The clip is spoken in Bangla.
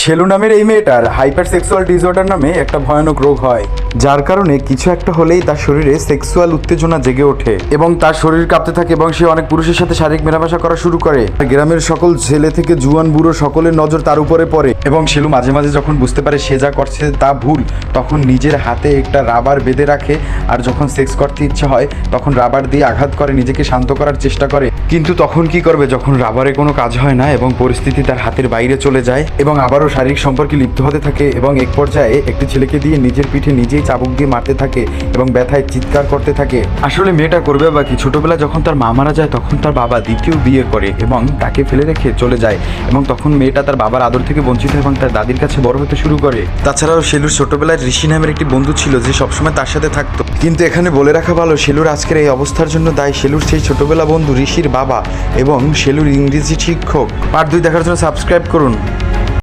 শেলু নামের এই মেয়েটার হাইপার সেক্সুয়াল ডিসঅর্ডার নামে একটা ভয়ানক রোগ হয়, যার কারণে কিছু একটা হলেই তার শরীরে সেক্সুয়াল উত্তেজনা জেগে ওঠে এবং তার শরীর কাঁপতে থাকে এবং সে অনেক পুরুষের সাথে শারীরিক মেলামেশা করা শুরু করে। গ্রামের সকল ছেলে থেকে জুয়ান বুড়ো সকলের নজর তার উপরে পড়ে এবং শেলু মাঝে মাঝে যখন বুঝতে পারে সে যা করছে তা ভুল, তখন নিজের হাতে একটা রাবার বেঁধে রাখে আর যখন সেক্স করতে ইচ্ছা হয় তখন রাবার দিয়ে আঘাত করে নিজেকে শান্ত করার চেষ্টা করে। কিন্তু তখন কি করবে যখন রাবারে কোনো কাজ হয় না এবং পরিস্থিতি তার হাতের বাইরে চলে যায় এবং আবারও শারীরিক সম্পর্কে লিপ্ত হতে থাকে এবং এক পর্যায়ে একটি ছেলেকে দিয়ে নিজের পিঠে নিজেই চাবুক দিয়ে মারতে থাকে এবং ব্যথায় চিৎকার করতে থাকে। আসলে মেয়েটা করবে বা কি, ছোটবেলা যখন তার মা মারা যায় তখন তার বাবা দ্বিতীয় বিয়ে করে এবং তাকে ফেলে রেখে চলে যায় এবং তখন মেয়েটা তার বাবার আদর থেকে বঞ্চিত এবং তার দাদির কাছে বড় হতে শুরু করে। তাছাড়াও শেলুর ছোটবেলায় ঋষি নামের একটি বন্ধু ছিল যে সবসময় তার সাথে থাকতো। কিন্তু এখানে বলে রাখা ভালো, শেলুর আজকের এই অবস্থার জন্য দায়ী শেলুর সেই ছোটবেলা বন্ধু ঋষির বাবা এবং শেলুর ইংরেজি শিক্ষক। পার্ট 2 দেখার জন্য সাবস্ক্রাইব করুন।